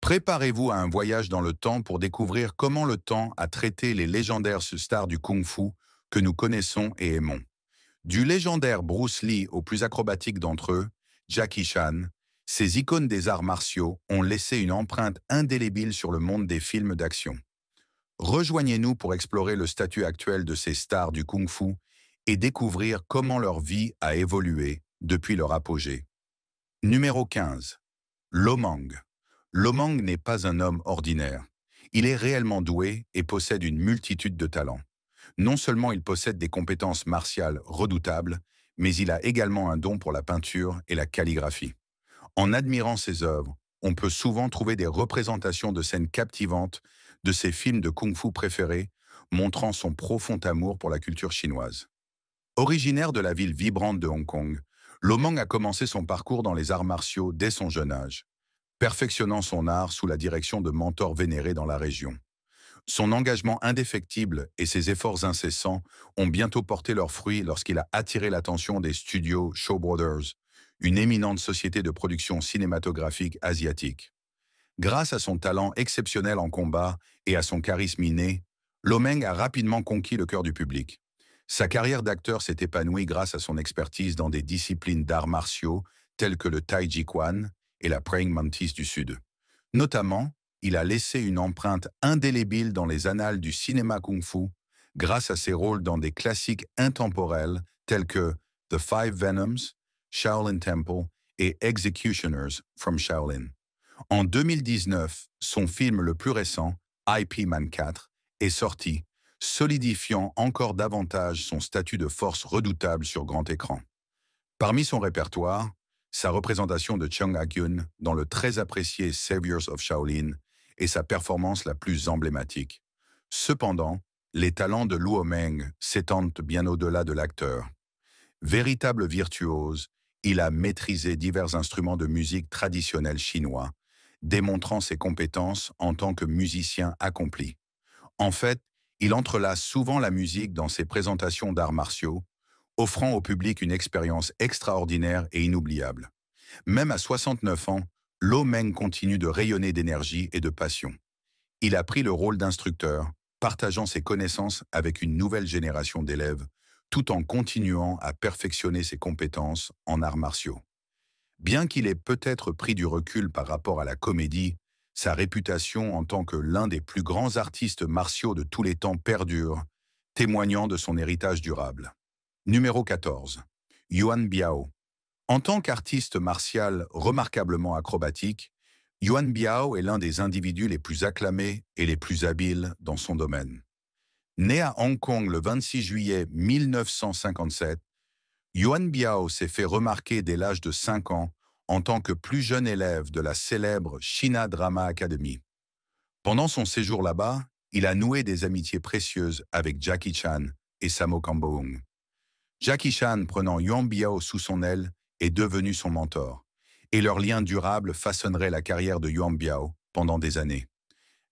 Préparez-vous à un voyage dans le temps pour découvrir comment le temps a traité les légendaires stars du kung-fu que nous connaissons et aimons. Du légendaire Bruce Lee au plus acrobatique d'entre eux, Jackie Chan, ces icônes des arts martiaux ont laissé une empreinte indélébile sur le monde des films d'action. Rejoignez-nous pour explorer le statut actuel de ces stars du kung-fu et découvrir comment leur vie a évolué depuis leur apogée. Numéro 15. Lo Mang. Lo Mang n'est pas un homme ordinaire. Il est réellement doué et possède une multitude de talents. Non seulement il possède des compétences martiales redoutables, mais il a également un don pour la peinture et la calligraphie. En admirant ses œuvres, on peut souvent trouver des représentations de scènes captivantes de ses films de kung-fu préférés, montrant son profond amour pour la culture chinoise. Originaire de la ville vibrante de Hong Kong, Lo Mang a commencé son parcours dans les arts martiaux dès son jeune âge, perfectionnant son art sous la direction de mentors vénérés dans la région. Son engagement indéfectible et ses efforts incessants ont bientôt porté leurs fruits lorsqu'il a attiré l'attention des studios Shaw Brothers, une éminente société de production cinématographique asiatique. Grâce à son talent exceptionnel en combat et à son charisme inné, Lo Mang a rapidement conquis le cœur du public. Sa carrière d'acteur s'est épanouie grâce à son expertise dans des disciplines d'arts martiaux telles que le Tai Chi Chuan et la Praying Mantis du Sud. Notamment, il a laissé une empreinte indélébile dans les annales du cinéma kung-fu grâce à ses rôles dans des classiques intemporels tels que The Five Venoms, Shaolin Temple et Executioners from Shaolin. En 2019, son film le plus récent, Ip Man 4, est sorti, solidifiant encore davantage son statut de force redoutable sur grand écran. Parmi son répertoire, sa représentation de Chung Ha-kyun dans le très apprécié Saviors of Shaolin est sa performance la plus emblématique. Cependant, les talents de Luo Meng s'étendent bien au-delà de l'acteur. Véritable virtuose, il a maîtrisé divers instruments de musique traditionnels chinois, démontrant ses compétences en tant que musicien accompli. En fait, il entrelace souvent la musique dans ses présentations d'arts martiaux, offrant au public une expérience extraordinaire et inoubliable. Même à 69 ans, Lo Meng continue de rayonner d'énergie et de passion. Il a pris le rôle d'instructeur, partageant ses connaissances avec une nouvelle génération d'élèves, tout en continuant à perfectionner ses compétences en arts martiaux. Bien qu'il ait peut-être pris du recul par rapport à la comédie, sa réputation en tant que l'un des plus grands artistes martiaux de tous les temps perdure, témoignant de son héritage durable. Numéro 14. Yuan Biao. En tant qu'artiste martial remarquablement acrobatique, Yuan Biao est l'un des individus les plus acclamés et les plus habiles dans son domaine. Né à Hong Kong le 26 juillet 1957, Yuan Biao s'est fait remarquer dès l'âge de 5 ans en tant que plus jeune élève de la célèbre China Drama Academy. Pendant son séjour là-bas, il a noué des amitiés précieuses avec Jackie Chan et Sammo Kamboong. Jackie Chan, prenant Yuan Biao sous son aile, est devenu son mentor, et leur lien durable façonnerait la carrière de Yuan Biao pendant des années.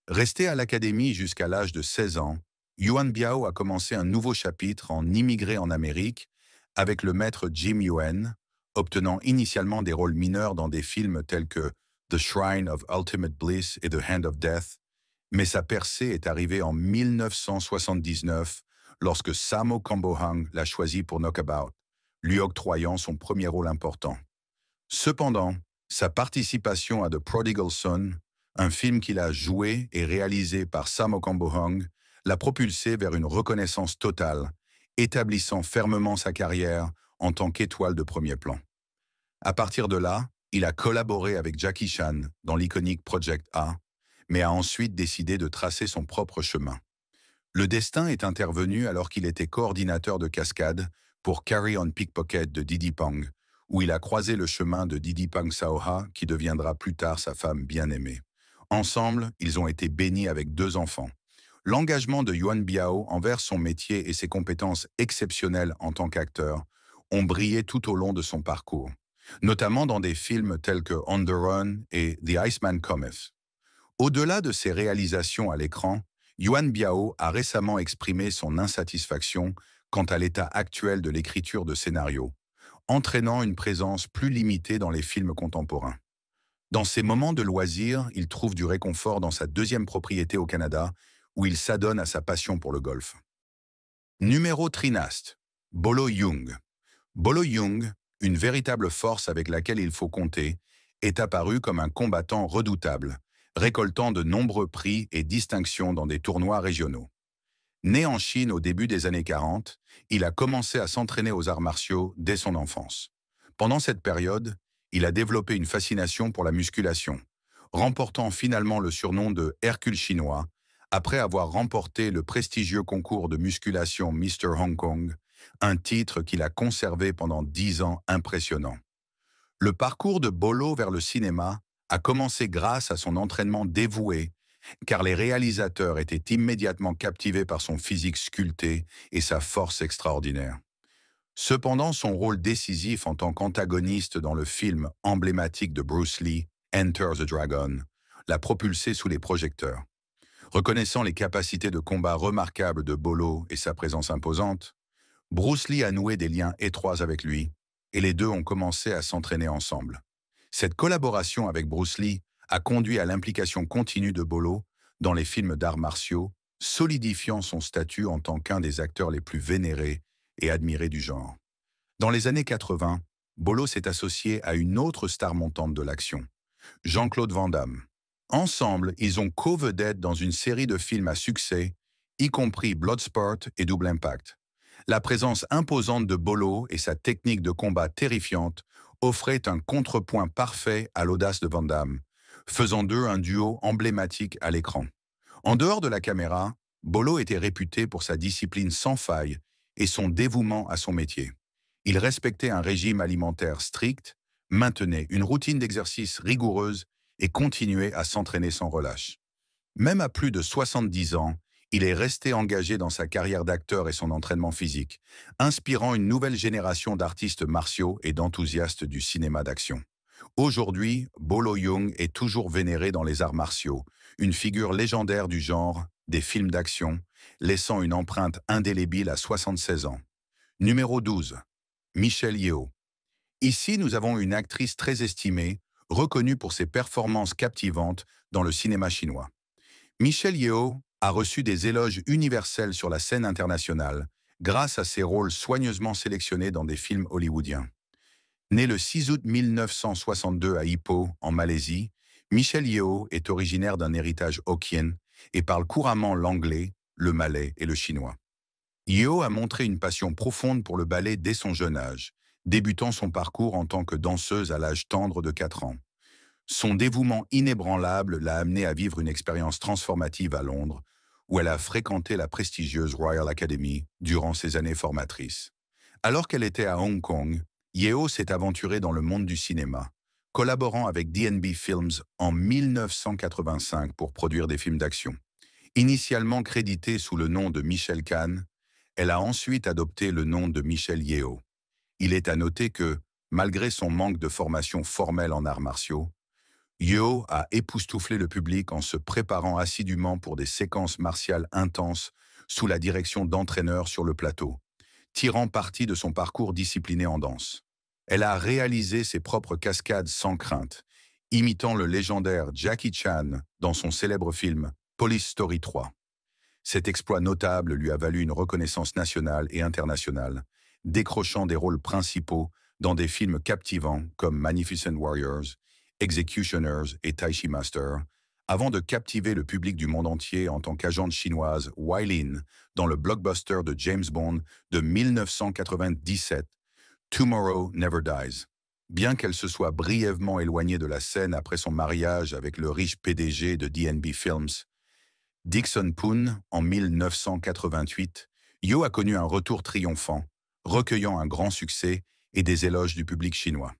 Resté à l'académie jusqu'à l'âge de 16 ans, Yuan Biao a commencé un nouveau chapitre en immigré en Amérique avec le maître Jim Yuen, obtenant initialement des rôles mineurs dans des films tels que The Shrine of Ultimate Bliss et The Hand of Death, mais sa percée est arrivée en 1979 lorsque Sammo Kamboong l'a choisi pour Knockabout, lui octroyant son premier rôle important. Cependant, sa participation à The Prodigal Son, un film qu'il a joué et réalisé par Sammo Kamboong, l'a propulsé vers une reconnaissance totale, établissant fermement sa carrière en tant qu'étoile de premier plan. À partir de là, il a collaboré avec Jackie Chan dans l'iconique Project A, mais a ensuite décidé de tracer son propre chemin. Le destin est intervenu alors qu'il était coordinateur de cascade pour Carry on Pickpocket de Didi Pang, où il a croisé le chemin de Didi Pang Saoha, qui deviendra plus tard sa femme bien-aimée. Ensemble, ils ont été bénis avec 2 enfants. L'engagement de Yuan Biao envers son métier et ses compétences exceptionnelles en tant qu'acteur ont brillé tout au long de son parcours, notamment dans des films tels que On the Run et The Iceman Cometh. Au-delà de ses réalisations à l'écran, Yuan Biao a récemment exprimé son insatisfaction quant à l'état actuel de l'écriture de scénarios, entraînant une présence plus limitée dans les films contemporains. Dans ses moments de loisirs, il trouve du réconfort dans sa deuxième propriété au Canada, où il s'adonne à sa passion pour le golf. Numéro trinaste, Bolo Young. Bolo Young, une véritable force avec laquelle il faut compter, est apparu comme un combattant redoutable, récoltant de nombreux prix et distinctions dans des tournois régionaux. Né en Chine au début des années 40, il a commencé à s'entraîner aux arts martiaux dès son enfance. Pendant cette période, il a développé une fascination pour la musculation, remportant finalement le surnom de Hercule chinois, après avoir remporté le prestigieux concours de musculation Mr. Hong Kong, un titre qu'il a conservé pendant 10 ans impressionnant. Le parcours de Bolo vers le cinéma a commencé grâce à son entraînement dévoué, car les réalisateurs étaient immédiatement captivés par son physique sculpté et sa force extraordinaire. Cependant, son rôle décisif en tant qu'antagoniste dans le film emblématique de Bruce Lee, Enter the Dragon, l'a propulsé sous les projecteurs. Reconnaissant les capacités de combat remarquables de Bolo et sa présence imposante, Bruce Lee a noué des liens étroits avec lui, et les deux ont commencé à s'entraîner ensemble. Cette collaboration avec Bruce Lee a conduit à l'implication continue de Bolo dans les films d'arts martiaux, solidifiant son statut en tant qu'un des acteurs les plus vénérés et admirés du genre. Dans les années 80, Bolo s'est associé à une autre star montante de l'action, Jean-Claude Van Damme. Ensemble, ils ont co-vedette dans une série de films à succès, y compris Bloodsport et Double Impact. La présence imposante de Bolo et sa technique de combat terrifiante offraient un contrepoint parfait à l'audace de Van Damme, faisant d'eux un duo emblématique à l'écran. En dehors de la caméra, Bolo était réputé pour sa discipline sans faille et son dévouement à son métier. Il respectait un régime alimentaire strict, maintenait une routine d'exercice rigoureuse et continuait à s'entraîner sans relâche. Même à plus de 70 ans, il est resté engagé dans sa carrière d'acteur et son entraînement physique, inspirant une nouvelle génération d'artistes martiaux et d'enthousiastes du cinéma d'action. Aujourd'hui, Bolo Young est toujours vénéré dans les arts martiaux, une figure légendaire du genre, des films d'action, laissant une empreinte indélébile à 76 ans. Numéro 12. Michelle Yeoh. Ici, nous avons une actrice très estimée, reconnue pour ses performances captivantes dans le cinéma chinois. Michelle Yeoh a reçu des éloges universels sur la scène internationale grâce à ses rôles soigneusement sélectionnés dans des films hollywoodiens. Née le 6 août 1962 à Ipoh, en Malaisie, Michelle Yeoh est originaire d'un héritage hokkien et parle couramment l'anglais, le malais et le chinois. Yeoh a montré une passion profonde pour le ballet dès son jeune âge, débutant son parcours en tant que danseuse à l'âge tendre de 4 ans. Son dévouement inébranlable l'a amenée à vivre une expérience transformative à Londres, où elle a fréquenté la prestigieuse Royal Academy durant ses années formatrices. Alors qu'elle était à Hong Kong, Yeoh s'est aventurée dans le monde du cinéma, collaborant avec D&B Films en 1985 pour produire des films d'action. Initialement créditée sous le nom de Michelle Khan, elle a ensuite adopté le nom de Michelle Yeoh. Il est à noter que, malgré son manque de formation formelle en arts martiaux, Yeoh a époustouflé le public en se préparant assidûment pour des séquences martiales intenses sous la direction d'entraîneurs sur le plateau, tirant parti de son parcours discipliné en danse. Elle a réalisé ses propres cascades sans crainte, imitant le légendaire Jackie Chan dans son célèbre film Police Story 3. Cet exploit notable lui a valu une reconnaissance nationale et internationale, décrochant des rôles principaux dans des films captivants comme Magnificent Warriors, Executioners et Tai Chi Master, avant de captiver le public du monde entier en tant qu'agente chinoise Wai Lin dans le blockbuster de James Bond de 1997, Tomorrow Never Dies. Bien qu'elle se soit brièvement éloignée de la scène après son mariage avec le riche PDG de D&B Films, Dixon Poon, en 1988, Yeoh a connu un retour triomphant, recueillant un grand succès et des éloges du public chinois.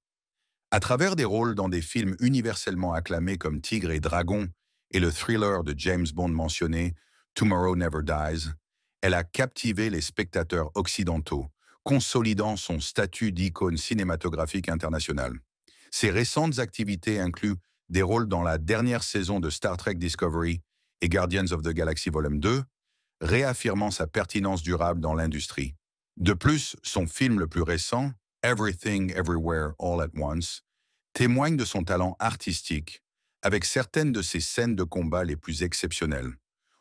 À travers des rôles dans des films universellement acclamés comme Tigre et Dragon et le thriller de James Bond mentionné Tomorrow Never Dies, elle a captivé les spectateurs occidentaux, consolidant son statut d'icône cinématographique internationale. Ses récentes activités incluent des rôles dans la dernière saison de Star Trek Discovery et Guardians of the Galaxy Volume 2, réaffirmant sa pertinence durable dans l'industrie. De plus, son film le plus récent, Everything Everywhere All at Once, témoigne de son talent artistique, avec certaines de ses scènes de combat les plus exceptionnelles.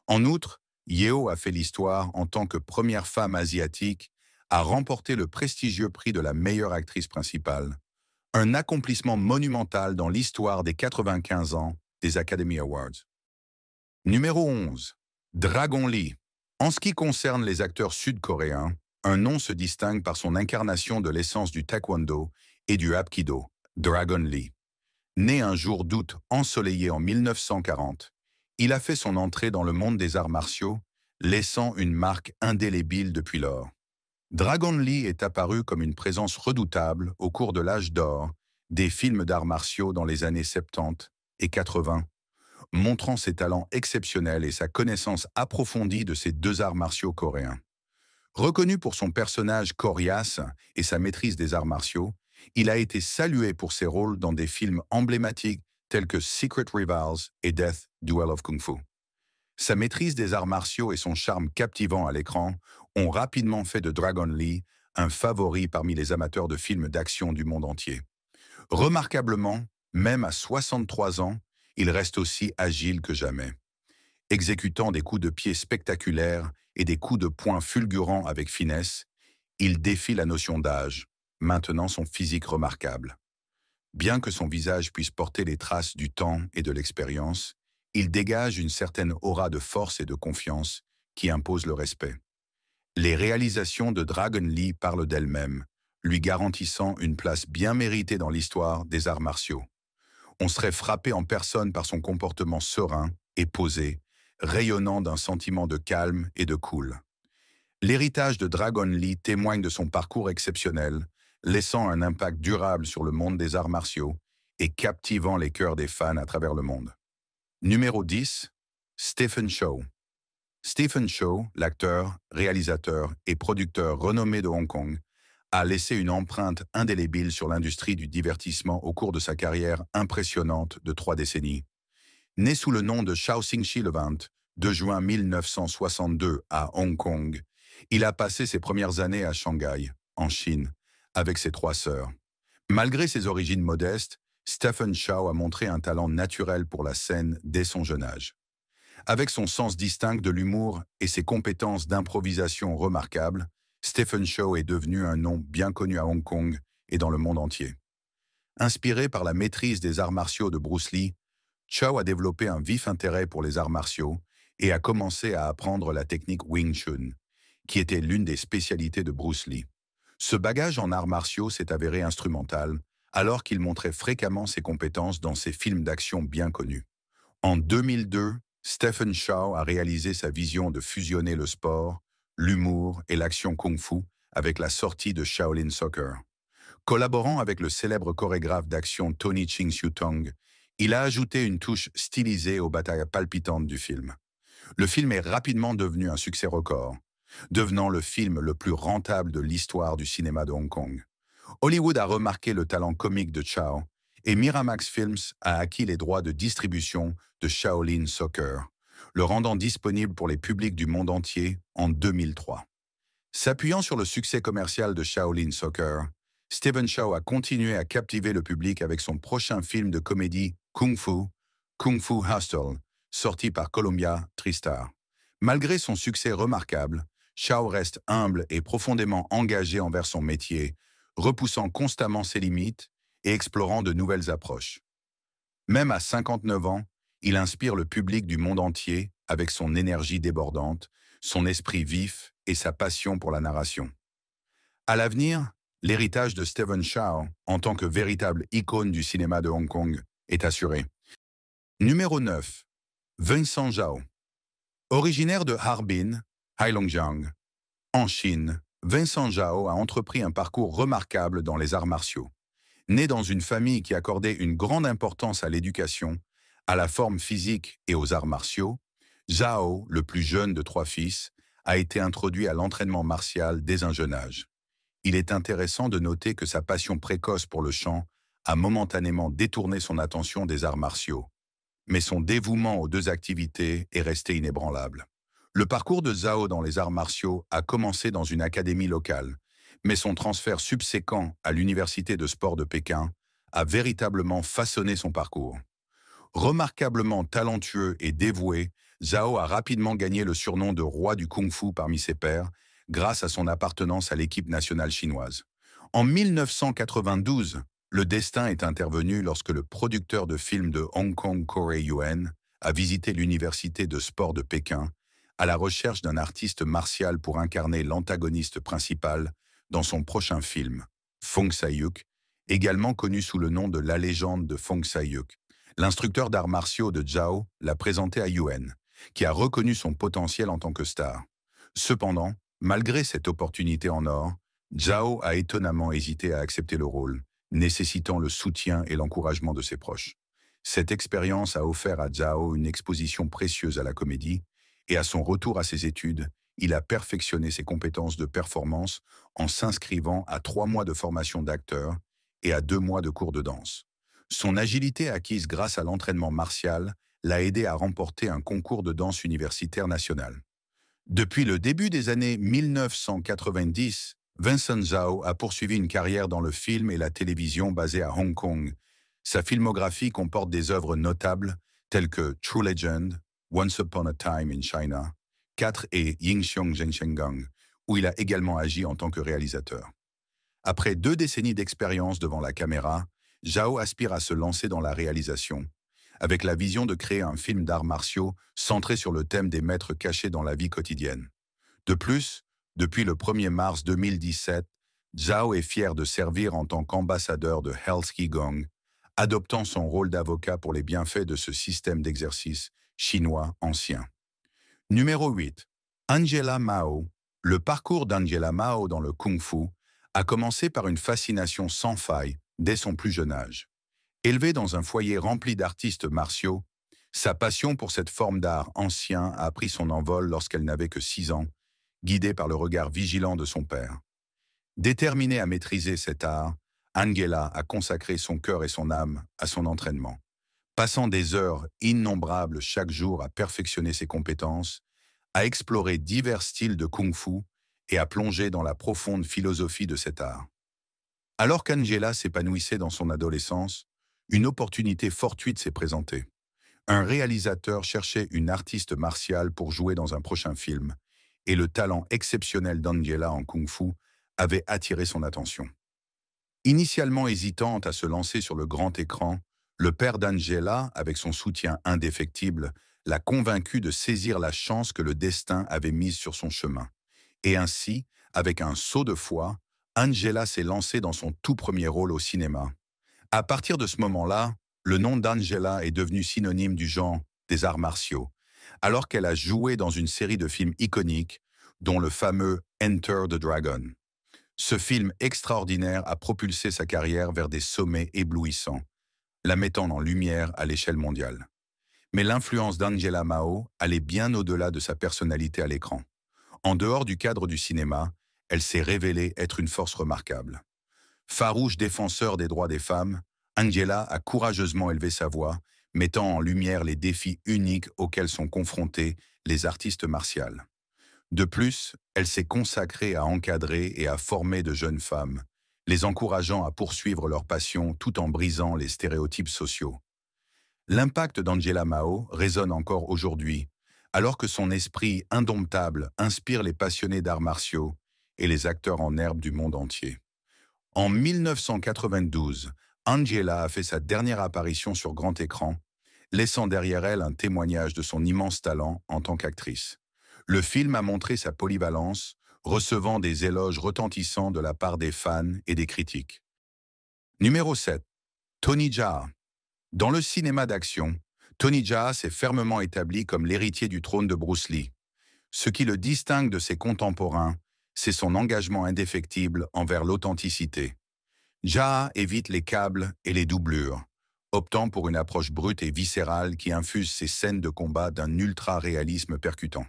En outre, Yeo a fait l'histoire en tant que première femme asiatique à remporter le prestigieux prix de la meilleure actrice principale, un accomplissement monumental dans l'histoire des 95 ans des Academy Awards. Numéro 11. Dragon Lee. En ce qui concerne les acteurs sud-coréens, un nom se distingue par son incarnation de l'essence du taekwondo et du hapkido, Dragon Lee. Né un jour d'août ensoleillé en 1940, il a fait son entrée dans le monde des arts martiaux, laissant une marque indélébile depuis lors. Dragon Lee est apparu comme une présence redoutable au cours de l'âge d'or des films d'arts martiaux dans les années 70 et 80, montrant ses talents exceptionnels et sa connaissance approfondie de ces deux arts martiaux coréens. Reconnu pour son personnage coriace et sa maîtrise des arts martiaux, il a été salué pour ses rôles dans des films emblématiques tels que Secret Rivals et Death Duel of Kung Fu. Sa maîtrise des arts martiaux et son charme captivant à l'écran ont rapidement fait de Dragon Lee un favori parmi les amateurs de films d'action du monde entier. Remarquablement, même à 63 ans, il reste aussi agile que jamais. Exécutant des coups de pied spectaculaires et des coups de poing fulgurants avec finesse, il défie la notion d'âge, maintenant son physique remarquable. Bien que son visage puisse porter les traces du temps et de l'expérience, il dégage une certaine aura de force et de confiance qui impose le respect. Les réalisations de Dragon Lee parlent d'elles-mêmes, lui garantissant une place bien méritée dans l'histoire des arts martiaux. On serait frappé en personne par son comportement serein et posé, rayonnant d'un sentiment de calme et de cool. L'héritage de Dragon Lee témoigne de son parcours exceptionnel, laissant un impact durable sur le monde des arts martiaux et captivant les cœurs des fans à travers le monde. Numéro 10. Stephen Chow. Stephen Chow, l'acteur, réalisateur et producteur renommé de Hong Kong, a laissé une empreinte indélébile sur l'industrie du divertissement au cours de sa carrière impressionnante de 3 décennies. Né sous le nom de Chow Sing-chi le 22 juin 1962 à Hong Kong, il a passé ses premières années à Shanghai, en Chine, avec ses 3 sœurs. Malgré ses origines modestes, Stephen Chow a montré un talent naturel pour la scène dès son jeune âge. Avec son sens distinct de l'humour et ses compétences d'improvisation remarquables, Stephen Chow est devenu un nom bien connu à Hong Kong et dans le monde entier. Inspiré par la maîtrise des arts martiaux de Bruce Lee, Chow a développé un vif intérêt pour les arts martiaux et a commencé à apprendre la technique Wing Chun, qui était l'une des spécialités de Bruce Lee. Ce bagage en arts martiaux s'est avéré instrumental, alors qu'il montrait fréquemment ses compétences dans ses films d'action bien connus. En 2002, Stephen Chow a réalisé sa vision de fusionner le sport, l'humour et l'action kung-fu avec la sortie de Shaolin Soccer. Collaborant avec le célèbre chorégraphe d'action Tony Ching Siu Tong, il a ajouté une touche stylisée aux batailles palpitantes du film. Le film est rapidement devenu un succès record, devenant le film le plus rentable de l'histoire du cinéma de Hong Kong. Hollywood a remarqué le talent comique de Chow et Miramax Films a acquis les droits de distribution de Shaolin Soccer, le rendant disponible pour les publics du monde entier en 2003. S'appuyant sur le succès commercial de Shaolin Soccer, Stephen Chow a continué à captiver le public avec son prochain film de comédie Kung Fu Hustle, sorti par Columbia TriStar. Malgré son succès remarquable, Chow reste humble et profondément engagé envers son métier, repoussant constamment ses limites et explorant de nouvelles approches. Même à 59 ans, il inspire le public du monde entier avec son énergie débordante, son esprit vif et sa passion pour la narration. À l'avenir, l'héritage de Stephen Chow, en tant que véritable icône du cinéma de Hong Kong, est assuré. Numéro 9. Vincent Zhao. Originaire de Harbin, Heilongjiang, en Chine, Vincent Zhao a entrepris un parcours remarquable dans les arts martiaux. Né dans une famille qui accordait une grande importance à l'éducation, à la forme physique et aux arts martiaux, Zhao, le plus jeune de 3 fils, a été introduit à l'entraînement martial dès un jeune âge. Il est intéressant de noter que sa passion précoce pour le chant a momentanément détourné son attention des arts martiaux. Mais son dévouement aux 2 activités est resté inébranlable. Le parcours de Zhao dans les arts martiaux a commencé dans une académie locale, mais son transfert subséquent à l'Université de sport de Pékin a véritablement façonné son parcours. Remarquablement talentueux et dévoué, Zhao a rapidement gagné le surnom de roi du kung-fu parmi ses pairs, grâce à son appartenance à l'équipe nationale chinoise. En 1992, le destin est intervenu lorsque le producteur de films de Hong Kong, Corey Yuen, a visité l'université de sport de Pékin à la recherche d'un artiste martial pour incarner l'antagoniste principal dans son prochain film, Fong Sai-yuk, également connu sous le nom de La légende de Fong Sai-yuk. L'instructeur d'arts martiaux de Zhao l'a présenté à Yuen, qui a reconnu son potentiel en tant que star. Cependant, malgré cette opportunité en or, Zhao a étonnamment hésité à accepter le rôle, nécessitant le soutien et l'encouragement de ses proches. Cette expérience a offert à Zhao une exposition précieuse à la comédie, et à son retour à ses études, il a perfectionné ses compétences de performance en s'inscrivant à 3 mois de formation d'acteur et à 2 mois de cours de danse. Son agilité acquise grâce à l'entraînement martial l'a aidé à remporter un concours de danse universitaire national. Depuis le début des années 1990, Vincent Zhao a poursuivi une carrière dans le film et la télévision basée à Hong Kong. Sa filmographie comporte des œuvres notables telles que True Legend, Once Upon a Time in China, 4 et Ying Xiong Zhengshenggang, où il a également agi en tant que réalisateur. Après 2 décennies d'expérience devant la caméra, Zhao aspire à se lancer dans la réalisation, avec la vision de créer un film d'arts martiaux centré sur le thème des maîtres cachés dans la vie quotidienne. De plus, depuis le 1er mars 2017, Zhao est fier de servir en tant qu'ambassadeur de Health Qigong, adoptant son rôle d'avocat pour les bienfaits de ce système d'exercice chinois ancien. Numéro 8. Angela Mao. Le parcours d'Angela Mao dans le kung-fu a commencé par une fascination sans faille dès son plus jeune âge. Élevée dans un foyer rempli d'artistes martiaux, sa passion pour cette forme d'art ancien a pris son envol lorsqu'elle n'avait que 6 ans, guidée par le regard vigilant de son père. Déterminée à maîtriser cet art, Angela a consacré son cœur et son âme à son entraînement. Passant des heures innombrables chaque jour à perfectionner ses compétences, à explorer divers styles de kung-fu et à plonger dans la profonde philosophie de cet art. Alors qu'Angela s'épanouissait dans son adolescence, une opportunité fortuite s'est présentée. Un réalisateur cherchait une artiste martiale pour jouer dans un prochain film, et le talent exceptionnel d'Angela en kung-fu avait attiré son attention. Initialement hésitante à se lancer sur le grand écran, le père d'Angela, avec son soutien indéfectible, l'a convaincu de saisir la chance que le destin avait mise sur son chemin. Et ainsi, avec un saut de foi, Angela s'est lancée dans son tout premier rôle au cinéma. À partir de ce moment-là, le nom d'Angela est devenu synonyme du genre des arts martiaux, alors qu'elle a joué dans une série de films iconiques, dont le fameux Enter the Dragon. Ce film extraordinaire a propulsé sa carrière vers des sommets éblouissants, la mettant en lumière à l'échelle mondiale. Mais l'influence d'Angela Mao allait bien au-delà de sa personnalité à l'écran. En dehors du cadre du cinéma, elle s'est révélée être une force remarquable. Farouche défenseur des droits des femmes, Angela a courageusement élevé sa voix, mettant en lumière les défis uniques auxquels sont confrontés les artistes martiaux. De plus, elle s'est consacrée à encadrer et à former de jeunes femmes, les encourageant à poursuivre leur passion tout en brisant les stéréotypes sociaux. L'impact d'Angela Mao résonne encore aujourd'hui, alors que son esprit indomptable inspire les passionnés d'arts martiaux et les acteurs en herbe du monde entier. En 1992, Angela a fait sa dernière apparition sur grand écran, laissant derrière elle un témoignage de son immense talent en tant qu'actrice. Le film a montré sa polyvalence, recevant des éloges retentissants de la part des fans et des critiques. Numéro 7. Tony Jaa. Dans le cinéma d'action, Tony Jaa s'est fermement établi comme l'héritier du trône de Bruce Lee. Ce qui le distingue de ses contemporains, c'est son engagement indéfectible envers l'authenticité. Jaa évite les câbles et les doublures, optant pour une approche brute et viscérale qui infuse ses scènes de combat d'un ultra-réalisme percutant.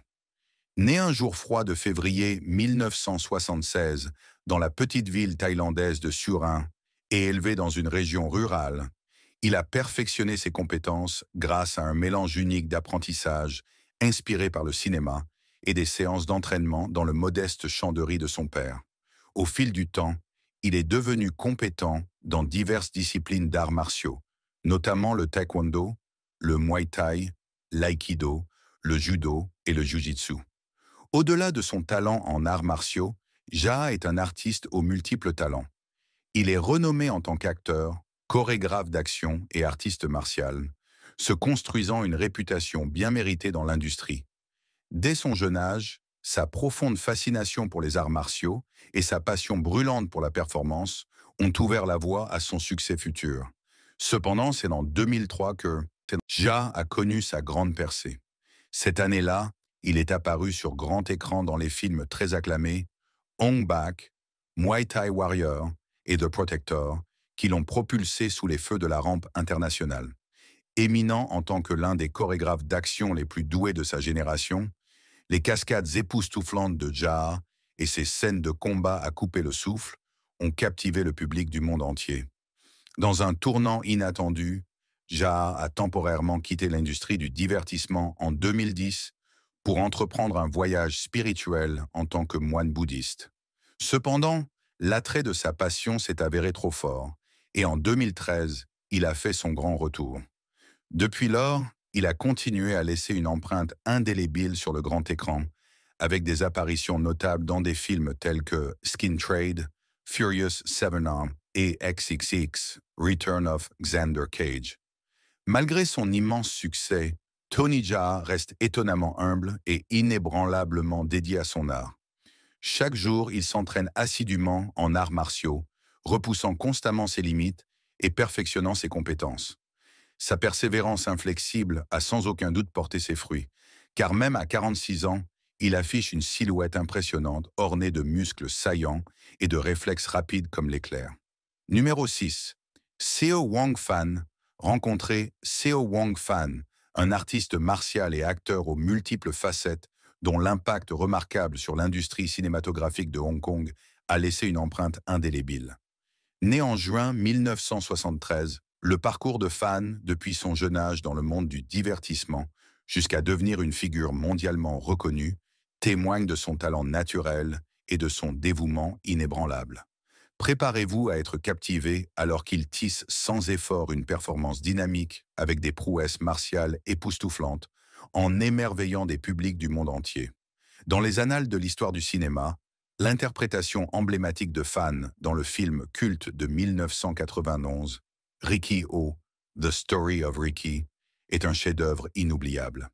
Né un jour froid de février 1976 dans la petite ville thaïlandaise de Surin et élevé dans une région rurale, il a perfectionné ses compétences grâce à un mélange unique d'apprentissage inspiré par le cinéma et des séances d'entraînement dans le modeste champ de riz de son père. Au fil du temps, il est devenu compétent dans diverses disciplines d'arts martiaux, notamment le taekwondo, le muay thai, l'aïkido, le judo et le jiu-jitsu. Au-delà de son talent en arts martiaux, Jaa est un artiste aux multiples talents. Il est renommé en tant qu'acteur, chorégraphe d'action et artiste martial, se construisant une réputation bien méritée dans l'industrie. Dès son jeune âge, sa profonde fascination pour les arts martiaux et sa passion brûlante pour la performance ont ouvert la voie à son succès futur. Cependant, c'est en 2003 que Jaa a connu sa grande percée. Cette année-là, il est apparu sur grand écran dans les films très acclamés Hong Bak, Muay Thai Warrior et The Protector, qui l'ont propulsé sous les feux de la rampe internationale. Éminent en tant que l'un des chorégraphes d'action les plus doués de sa génération, les cascades époustouflantes de Jaa et ses scènes de combat à couper le souffle ont captivé le public du monde entier. Dans un tournant inattendu, Jaa a temporairement quitté l'industrie du divertissement en 2010 pour entreprendre un voyage spirituel en tant que moine bouddhiste. Cependant, l'attrait de sa passion s'est avéré trop fort, et en 2013, il a fait son grand retour. Depuis lors, il a continué à laisser une empreinte indélébile sur le grand écran, avec des apparitions notables dans des films tels que Skin Trade, Furious 7 et XXX, Return of Xander Cage. Malgré son immense succès, Tony Jaa reste étonnamment humble et inébranlablement dédié à son art. Chaque jour, il s'entraîne assidûment en arts martiaux, repoussant constamment ses limites et perfectionnant ses compétences. Sa persévérance inflexible a sans aucun doute porté ses fruits, car même à 46 ans, il affiche une silhouette impressionnante ornée de muscles saillants et de réflexes rapides comme l'éclair. Numéro 6. Seo Wong Fan. Rencontrez Seo Wong Fan, un artiste martial et acteur aux multiples facettes dont l'impact remarquable sur l'industrie cinématographique de Hong Kong a laissé une empreinte indélébile. Né en juin 1973, le parcours de Fan, depuis son jeune âge dans le monde du divertissement, jusqu'à devenir une figure mondialement reconnue, témoigne de son talent naturel et de son dévouement inébranlable. Préparez-vous à être captivé alors qu'il tisse sans effort une performance dynamique avec des prouesses martiales époustouflantes, en émerveillant des publics du monde entier. Dans les annales de l'histoire du cinéma, l'interprétation emblématique de Fan dans le film culte de 1991, Ricky-O, The Story of Ricky, est un chef-d'œuvre inoubliable.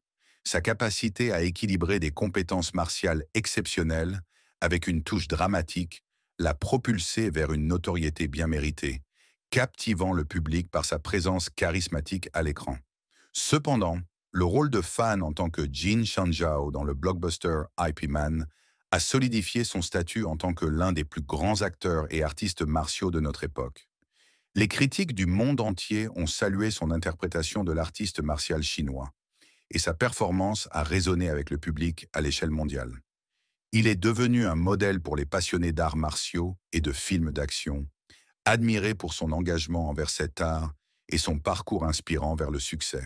Sa capacité à équilibrer des compétences martiales exceptionnelles avec une touche dramatique l'a propulsé vers une notoriété bien méritée, captivant le public par sa présence charismatique à l'écran. Cependant, le rôle de Fan en tant que Jin Shanjiao dans le blockbuster Ip Man a solidifié son statut en tant que l'un des plus grands acteurs et artistes martiaux de notre époque. Les critiques du monde entier ont salué son interprétation de l'artiste martial chinois, et sa performance a résonné avec le public à l'échelle mondiale. Il est devenu un modèle pour les passionnés d'arts martiaux et de films d'action, admiré pour son engagement envers cet art et son parcours inspirant vers le succès.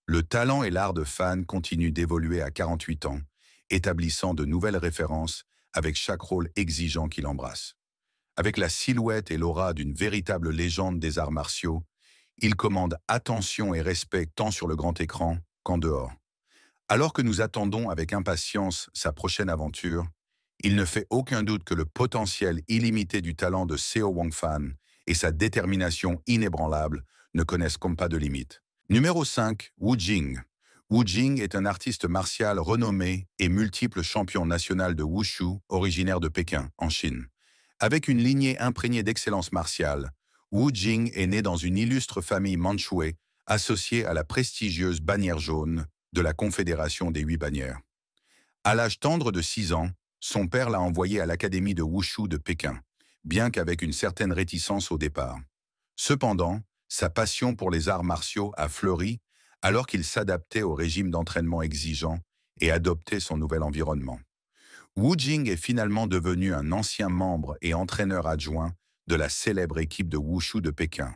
Le talent et l'art de Fan continuent d'évoluer à 48 ans, établissant de nouvelles références avec chaque rôle exigeant qu'il embrasse. Avec la silhouette et l'aura d'une véritable légende des arts martiaux, il commande attention et respect tant sur le grand écran qu'en dehors. Alors que nous attendons avec impatience sa prochaine aventure, il ne fait aucun doute que le potentiel illimité du talent de Seo Wong Fan et sa détermination inébranlable ne connaissent comme pas de limite. Numéro 5, Wu Jing. Wu Jing est un artiste martial renommé et multiple champion national de Wushu, originaire de Pékin, en Chine. Avec une lignée imprégnée d'excellence martiale, Wu Jing est né dans une illustre famille mandchoue associée à la prestigieuse bannière jaune de la Confédération des 8 bannières. À l'âge tendre de 6 ans, son père l'a envoyé à l'Académie de Wushu de Pékin, bien qu'avec une certaine réticence au départ. Cependant, sa passion pour les arts martiaux a fleuri alors qu'il s'adaptait au régime d'entraînement exigeant et adoptait son nouvel environnement. Wu Jing est finalement devenu un ancien membre et entraîneur adjoint de la célèbre équipe de Wushu de Pékin.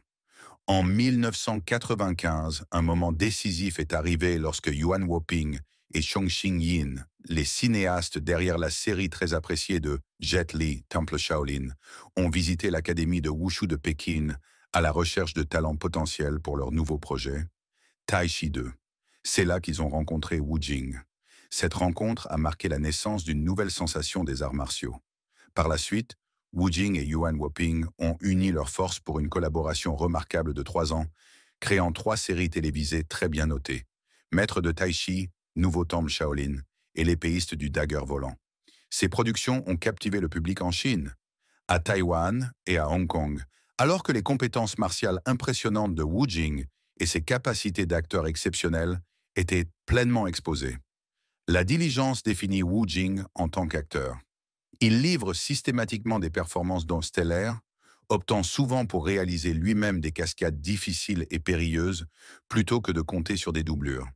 En 1995, un moment décisif est arrivé lorsque Yuan Woping et Chongqing Yin, les cinéastes derrière la série très appréciée de Jet Li, Temple Shaolin, ont visité l'académie de Wushu de Pékin à la recherche de talents potentiels pour leur nouveau projet, Tai Chi 2. C'est là qu'ils ont rencontré Wu Jing. Cette rencontre a marqué la naissance d'une nouvelle sensation des arts martiaux. Par la suite, Wu Jing et Yuan Woping ont uni leurs forces pour une collaboration remarquable de 3 ans, créant 3 séries télévisées très bien notées. Maître de Tai Chi, Nouveau Temple Shaolin et l'épéiste du dagger volant. Ces productions ont captivé le public en Chine, à Taïwan et à Hong Kong, alors que les compétences martiales impressionnantes de Wu Jing et ses capacités d'acteur exceptionnelles étaient pleinement exposées. La diligence définit Wu Jing en tant qu'acteur. Il livre systématiquement des performances dont stellaires, optant souvent pour réaliser lui-même des cascades difficiles et périlleuses plutôt que de compter sur des doublures.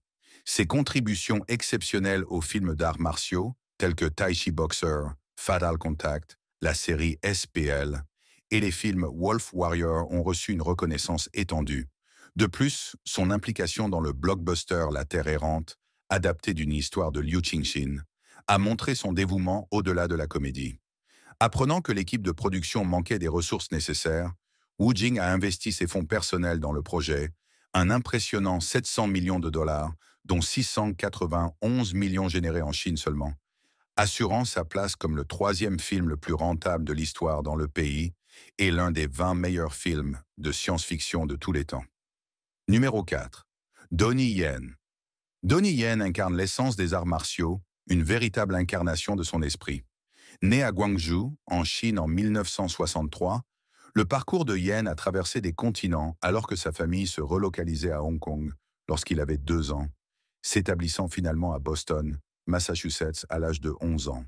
Ses contributions exceptionnelles aux films d'arts martiaux, tels que Tai Chi Boxer, Fatal Contact, la série SPL et les films Wolf Warrior ont reçu une reconnaissance étendue. De plus, son implication dans le blockbuster La Terre errante, adapté d'une histoire de Liu Qingxin, a montré son dévouement au-delà de la comédie. Apprenant que l'équipe de production manquait des ressources nécessaires, Wu Jing a investi ses fonds personnels dans le projet, un impressionnant 700 millions de dollars, dont 691 millions générés en Chine seulement, assurant sa place comme le 3e film le plus rentable de l'histoire dans le pays et l'un des 20 meilleurs films de science-fiction de tous les temps. Numéro 4. Donnie Yen. Donnie Yen incarne l'essence des arts martiaux, une véritable incarnation de son esprit. Né à Guangzhou, en Chine en 1963, le parcours de Yen a traversé des continents alors que sa famille se relocalisait à Hong Kong lorsqu'il avait 2 ans, s'établissant finalement à Boston, Massachusetts, à l'âge de 11 ans.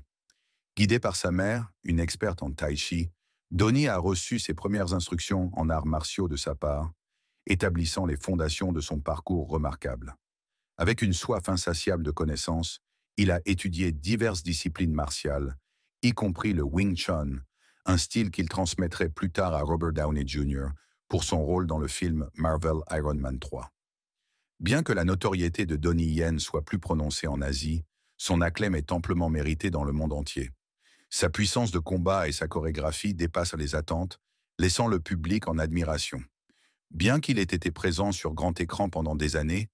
Guidé par sa mère, une experte en tai chi, Donnie a reçu ses premières instructions en arts martiaux de sa part, établissant les fondations de son parcours remarquable. Avec une soif insatiable de connaissances, il a étudié diverses disciplines martiales, y compris le Wing Chun, un style qu'il transmettrait plus tard à Robert Downey Jr. pour son rôle dans le film Marvel Iron Man 3. Bien que la notoriété de Donnie Yen soit plus prononcée en Asie, son acclaim est amplement mérité dans le monde entier. Sa puissance de combat et sa chorégraphie dépassent les attentes, laissant le public en admiration. Bien qu'il ait été présent sur grand écran pendant des années,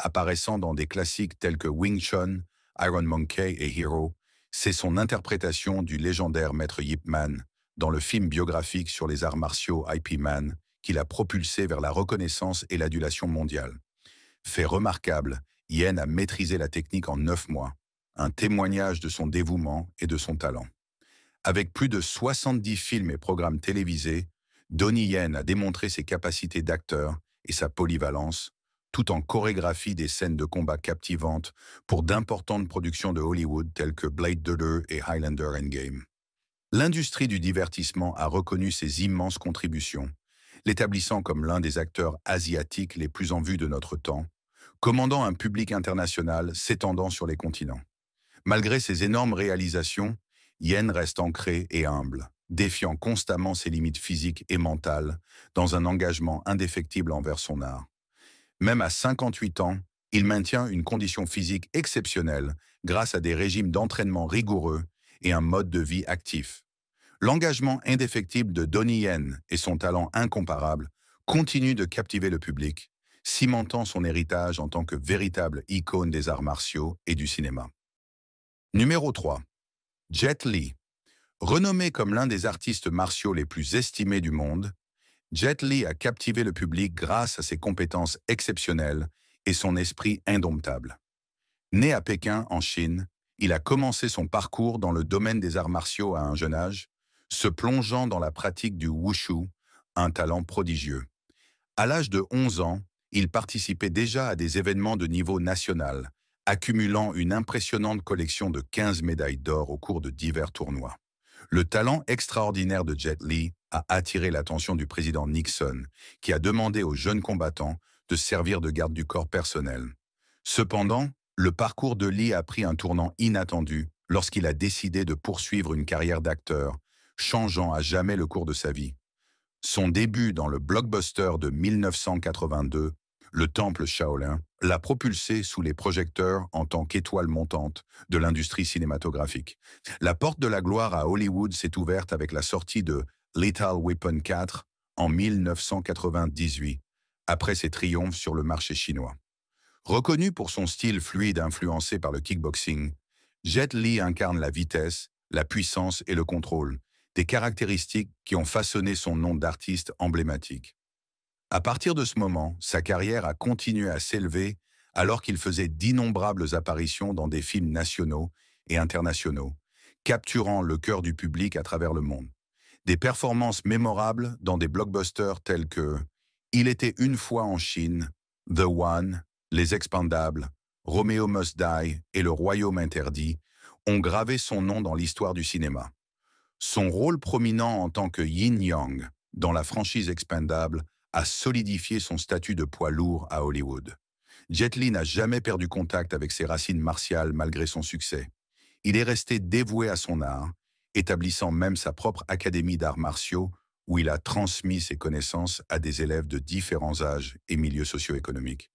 apparaissant dans des classiques tels que Wing Chun, Iron Monkey et Hero, c'est son interprétation du légendaire maître Yip Man dans le film biographique sur les arts martiaux Ip Man qui l'a propulsé vers la reconnaissance et l'adulation mondiale. Fait remarquable, Yen a maîtrisé la technique en 9 mois, un témoignage de son dévouement et de son talent. Avec plus de 70 films et programmes télévisés, Donnie Yen a démontré ses capacités d'acteur et sa polyvalence, tout en chorégraphie des scènes de combat captivantes pour d'importantes productions de Hollywood telles que Blade 2 et Highlander Endgame. L'industrie du divertissement a reconnu ses immenses contributions, l'établissant comme l'un des acteurs asiatiques les plus en vue de notre temps, commandant un public international s'étendant sur les continents. Malgré ses énormes réalisations, Yen reste ancré et humble, défiant constamment ses limites physiques et mentales dans un engagement indéfectible envers son art. Même à 58 ans, il maintient une condition physique exceptionnelle grâce à des régimes d'entraînement rigoureux et un mode de vie actif. L'engagement indéfectible de Donnie Yen et son talent incomparable continuent de captiver le public, cimentant son héritage en tant que véritable icône des arts martiaux et du cinéma. Numéro 3. Jet Li. Renommé comme l'un des artistes martiaux les plus estimés du monde, Jet Li a captivé le public grâce à ses compétences exceptionnelles et son esprit indomptable. Né à Pékin, en Chine, il a commencé son parcours dans le domaine des arts martiaux à un jeune âge, se plongeant dans la pratique du wushu, un talent prodigieux. À l'âge de 11 ans, il participait déjà à des événements de niveau national, accumulant une impressionnante collection de 15 médailles d'or au cours de divers tournois. Le talent extraordinaire de Jet Li a attiré l'attention du président Nixon, qui a demandé aux jeunes combattants de servir de garde du corps personnel. Cependant, le parcours de Li a pris un tournant inattendu lorsqu'il a décidé de poursuivre une carrière d'acteur, changeant à jamais le cours de sa vie. Son début dans le blockbuster de 1982 Le temple Shaolin l'a propulsé sous les projecteurs en tant qu'étoile montante de l'industrie cinématographique. La porte de la gloire à Hollywood s'est ouverte avec la sortie de Lethal Weapon 4 en 1998, après ses triomphes sur le marché chinois. Reconnu pour son style fluide influencé par le kickboxing, Jet Li incarne la vitesse, la puissance et le contrôle, des caractéristiques qui ont façonné son nom d'artiste emblématique. À partir de ce moment, sa carrière a continué à s'élever alors qu'il faisait d'innombrables apparitions dans des films nationaux et internationaux, capturant le cœur du public à travers le monde. Des performances mémorables dans des blockbusters tels que Il était une fois en Chine, The One, Les Expendables, Romeo Must Die et Le Royaume interdit ont gravé son nom dans l'histoire du cinéma. Son rôle prominent en tant que Yin Yang dans la franchise Expendable a solidifié son statut de poids lourd à Hollywood. Jet Li n'a jamais perdu contact avec ses racines martiales malgré son succès. Il est resté dévoué à son art, établissant même sa propre académie d'arts martiaux où il a transmis ses connaissances à des élèves de différents âges et milieux socio-économiques.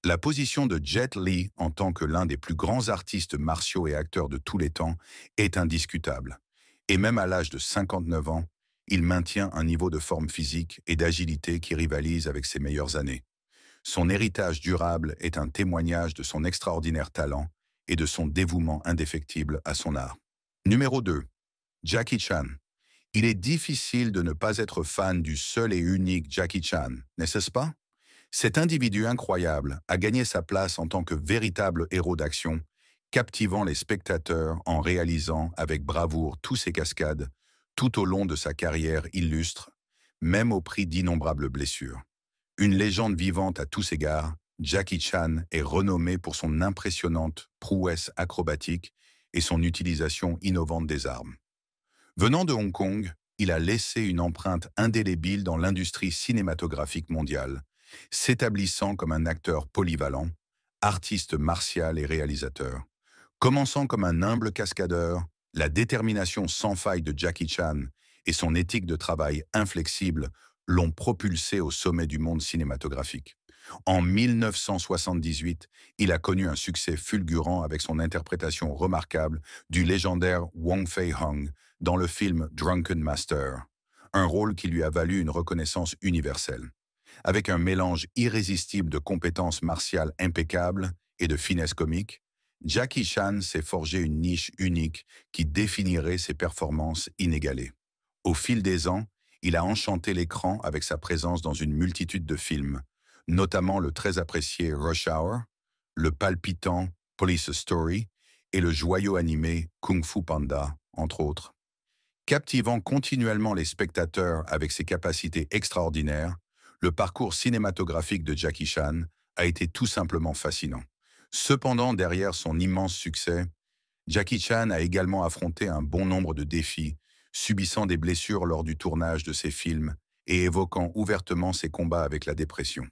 La position de Jet Li en tant que l'un des plus grands artistes martiaux et acteurs de tous les temps est indiscutable. Et même à l'âge de 59 ans, il maintient un niveau de forme physique et d'agilité qui rivalise avec ses meilleures années. Son héritage durable est un témoignage de son extraordinaire talent et de son dévouement indéfectible à son art. Numéro 2. Jackie Chan. Il est difficile de ne pas être fan du seul et unique Jackie Chan, n'est-ce pas? Cet individu incroyable a gagné sa place en tant que véritable héros d'action, captivant les spectateurs en réalisant avec bravoure tous ses cascades, tout au long de sa carrière illustre, même au prix d'innombrables blessures. Une légende vivante à tous égards, Jackie Chan est renommé pour son impressionnante prouesse acrobatique et son utilisation innovante des armes. Venant de Hong Kong, il a laissé une empreinte indélébile dans l'industrie cinématographique mondiale, s'établissant comme un acteur polyvalent, artiste martial et réalisateur. Commençant comme un humble cascadeur, la détermination sans faille de Jackie Chan et son éthique de travail inflexible l'ont propulsé au sommet du monde cinématographique. En 1978, il a connu un succès fulgurant avec son interprétation remarquable du légendaire Wong Fei-hung dans le film Drunken Master, un rôle qui lui a valu une reconnaissance universelle. Avec un mélange irrésistible de compétences martiales impeccables et de finesse comique, Jackie Chan s'est forgé une niche unique qui définirait ses performances inégalées. Au fil des ans, il a enchanté l'écran avec sa présence dans une multitude de films, notamment le très apprécié Rush Hour, le palpitant Police Story et le joyau animé Kung Fu Panda, entre autres. Captivant continuellement les spectateurs avec ses capacités extraordinaires, le parcours cinématographique de Jackie Chan a été tout simplement fascinant. Cependant, derrière son immense succès, Jackie Chan a également affronté un bon nombre de défis, subissant des blessures lors du tournage de ses films et évoquant ouvertement ses combats avec la dépression.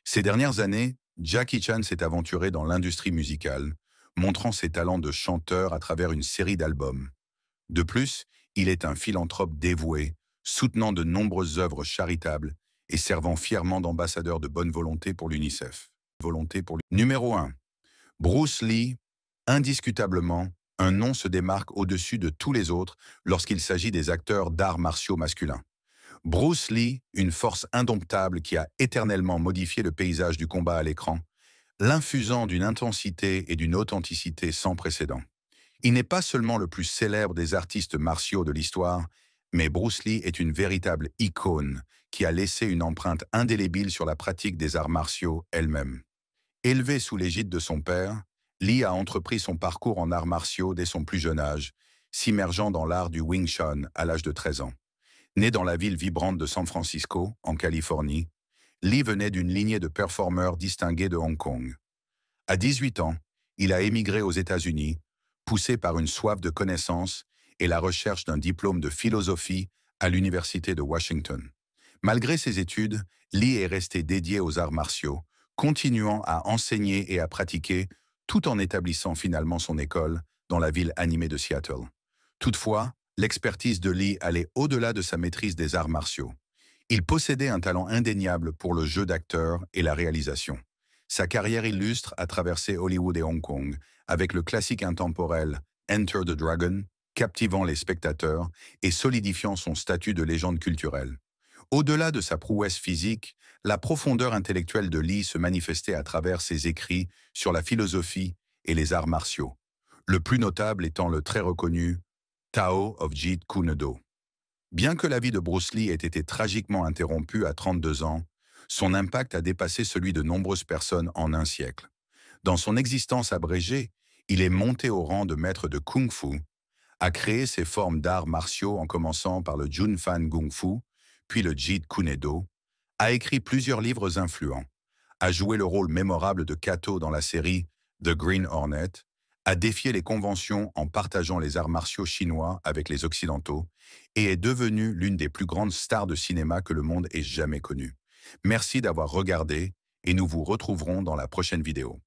Ces dernières années, Jackie Chan s'est aventuré dans l'industrie musicale, montrant ses talents de chanteur à travers une série d'albums. De plus, il est un philanthrope dévoué, soutenant de nombreuses œuvres charitables et servant fièrement d'ambassadeur de bonne volonté pour l'UNICEF. Numéro 1. Bruce Lee, indiscutablement, un nom se démarque au-dessus de tous les autres lorsqu'il s'agit des acteurs d'arts martiaux masculins. Bruce Lee, une force indomptable qui a éternellement modifié le paysage du combat à l'écran, l'infusant d'une intensité et d'une authenticité sans précédent. Il n'est pas seulement le plus célèbre des artistes martiaux de l'histoire, mais Bruce Lee est une véritable icône qui a laissé une empreinte indélébile sur la pratique des arts martiaux elle-même. Élevé sous l'égide de son père, Lee a entrepris son parcours en arts martiaux dès son plus jeune âge, s'immergeant dans l'art du Wing Chun à l'âge de 13 ans. Né dans la ville vibrante de San Francisco, en Californie, Lee venait d'une lignée de performeurs distingués de Hong Kong. À 18 ans, il a émigré aux États-Unis, poussé par une soif de connaissances et la recherche d'un diplôme de philosophie à l'Université de Washington. Malgré ses études, Lee est resté dédié aux arts martiaux, continuant à enseigner et à pratiquer, tout en établissant finalement son école dans la ville animée de Seattle. Toutefois, l'expertise de Lee allait au-delà de sa maîtrise des arts martiaux. Il possédait un talent indéniable pour le jeu d'acteur et la réalisation. Sa carrière illustre a traversé Hollywood et Hong Kong, avec le classique intemporel Enter the Dragon, captivant les spectateurs et solidifiant son statut de légende culturelle. Au-delà de sa prouesse physique, la profondeur intellectuelle de Lee se manifestait à travers ses écrits sur la philosophie et les arts martiaux, le plus notable étant le très reconnu Tao of Jeet Kune Do. Bien que la vie de Bruce Lee ait été tragiquement interrompue à 32 ans, son impact a dépassé celui de nombreuses personnes en un siècle. Dans son existence abrégée, il est monté au rang de maître de Kung Fu, a créé ses formes d'arts martiaux en commençant par le Junfan Kung Fu, puis le Jeet Kune Do, a écrit plusieurs livres influents, a joué le rôle mémorable de Kato dans la série The Green Hornet, a défié les conventions en partageant les arts martiaux chinois avec les Occidentaux et est devenu l'une des plus grandes stars de cinéma que le monde ait jamais connues. Merci d'avoir regardé et nous vous retrouverons dans la prochaine vidéo.